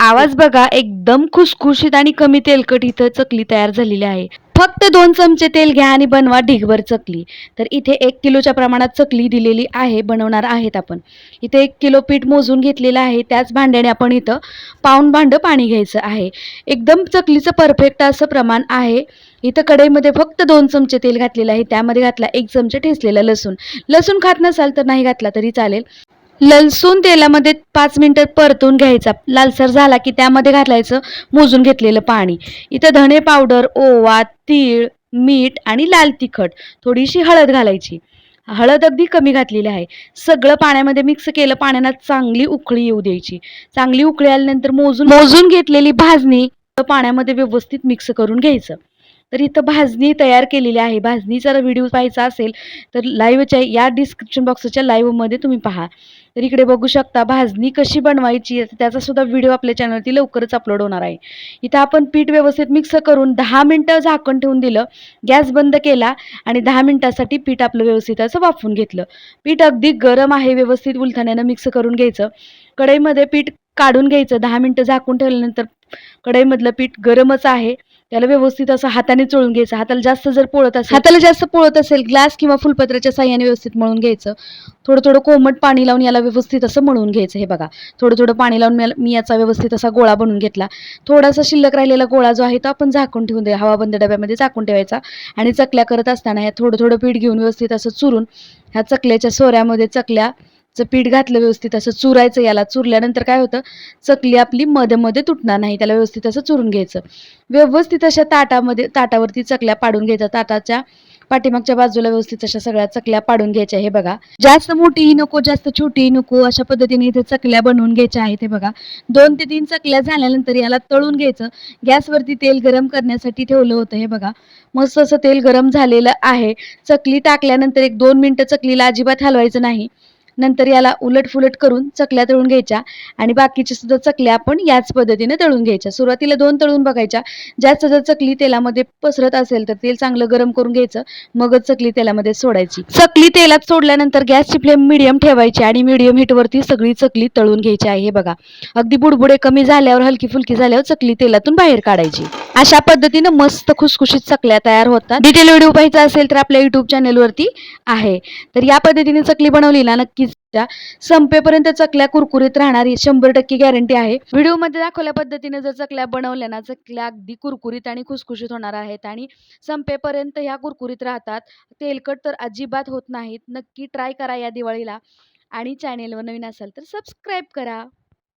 आवाज बघा, एकदम खुसखुशीत आणि कमी तेलकट इथं चकली तयार झालेली आहे. फक्त 2 चमचे तेल घ्या आणि बनवा ढीगभर चकली. तर इथे 1 किलोच्या प्रमाणात चकली दिलेली आहे, बनवणार आहेत आपण. इथे 1 किलो पीठ मोजून घेतलेलं आहे. त्याच भांड्याने आपण इथं पाऊण भांडं पाणी घ्यायचं आहे. एकदम चकलीचं परफेक्ट असं प्रमाण आहे. इथं कढईमध्ये फक्त 2 चमचे तेल घातलेलं आहे. त्यामध्ये घातला 1 चमचा ठेचलेला लसूण. लसूण खात नसाल तर नाही घातला तरी चालेल. लसूण तेलामध्ये 5 मिनिटं परतून घ्यायचा. लालसर झाला की त्यामध्ये घालायचं मोजून घेतलेलं पाणी. इथं धणे पावडर, ओवा, तीळ, मीठ आणि लाल तिखट, थोडीशी हळद घालायची. हळद अगदी कमी घातलेली आहे. सगळं पाण्यामध्ये मिक्स केलं. पाण्याला चांगली उकळी येऊ द्यायची. चांगली उकळी आल्यानंतर मोजून मोजून घेतलेली भाजणी पाण्यामध्ये व्यवस्थित मिक्स करून घ्यायचं. तर इथं भाजणी तयार केलेली आहे. भाजणीचा जर व्हिडिओ पाहायचा असेल तर लाईव्हच्या या डिस्क्रिप्शन बॉक्सच्या लाईव्हमध्ये तुम्ही पहा. तर इकडे बघू शकता भाजणी कशी बनवायची त्याचा सुद्धा व्हिडिओ आपल्या चॅनलवरती लवकरच अपलोड होणार आहे. इथं आपण पीठ व्यवस्थित मिक्स करून 10 मिनिटं झाकण ठेवून दिलं. गॅस बंद केला आणि 10 मिनिटासाठी पीठ आपलं व्यवस्थित असं वाफवून घेतलं. पीठ अगदी गरम आहे. व्यवस्थित उलथण्यानं मिक्स करून घ्यायचं. कढईमध्ये पीठ काढून घ्यायचं. 10 मिनिटं झाकून ठेवल्यानंतर कढईमधलं पीठ गरमच आहे. त्याला व्यवस्थित असं हाताने चोळून घ्यायचं. हाताला जास्त पोळत असेल ग्लास किंवा फुलपत्राच्या साह्याने व्यवस्थित मळून घ्यायचं. थोडं थोडं कोमट पाणी लावून याला व्यवस्थित असं मळून घ्यायचं. हे बघा, थोडं थोडं पाणी लावून मी याचा व्यवस्थित असा गोळा बनवून घेतला. थोडासा शिल्लक राहिलेला गोळा जो आहे तो आपण झाकून ठेवून द्या. हवाबंद डब्यामध्ये झाकून ठेवायचा आणि चकल्या करत असताना या थोडं थोडं पीठ घेऊन व्यवस्थित असं चुरून ह्या चकल्याच्या सोऱ्यामध्ये चकल्याचं पीठ घातलं. व्यवस्थित असं चुरायचं. याला चुरल्यानंतर काय होतं, चकली आपली मध्ये मध्ये तुटणार नाही. त्याला व्यवस्थित असं चुरून घ्यायचं. व्यवस्थित अशा ताटावरती चकल्या पाडून घ्यायच्या. ताटाच्या पाठीमागच्या बाजूला व्यवस्थित अशा सगळ्या चकल्या पाडून घ्यायच्या. हे बघा, जास्त मोठीही नको जास्त छोटीही नको, अशा पद्धतीने इथे चकल्या बनवून घ्यायच्या आहेत. हे बघा, 2 ते 3 चकल्या झाल्यानंतर याला तळून घ्यायचं. गॅसवरती तेल गरम करण्यासाठी ठेवलं होतं. हे बघा, मस्त असं तेल गरम झालेलं आहे. चकली टाकल्यानंतर 1-2 मिनिटं चकलीला अजिबात हलवायचं नाही. नंतर याला उलटफुलट करून चकल्या तळून घ्यायच्या आणि बाकीच्या सुद्धा चकल्या आपण याच पद्धतीने तळून घ्यायच्या. सुरुवातीला 2 तळून बघायच्या. जास्त जर चकली तेलामध्ये पसरत असेल तर तेल चांगलं गरम करून घ्यायचं. मगच चकली तेलामध्ये सोडायची. चकली तेलात सोडल्यानंतर गॅसची फ्लेम मिडियम ठेवायची आणि मिडियम हीटवरती सगळी चकली तळून घ्यायची आहे. हे बघा, अगदी बुडबुडे कमी झाल्यावर, हलकी फुलकी झाल्यावर चकली तेलातून बाहेर काढायची. अशा पद्धतीनं मस्त खुसखुशीत चकल्या तयार होतात. डिटेल व्हिडिओ पाहायचा असेल तर आपल्या युट्यूब चॅनलवरती आहे. तर या पद्धतीने चकली बनवली ना, नक्कीच संपेपर्यंत चकल्या कुरकुरीत राहणार, 100% गॅरंटी आहे. व्हिडिओमध्ये दाखवल्या पद्धतीने जर चकल्या बनवल्या ना, चकल्या अगदी कुरकुरीत आणि खुसखुशीत होणार आहेत आणि संपेपर्यंत ह्या कुरकुरीत राहतात. तेलकट तर अजिबात होत नाहीत. नक्की ट्राय करा या दिवाळीला आणि चॅनेलवर नवीन असाल तर सबस्क्राईब करा.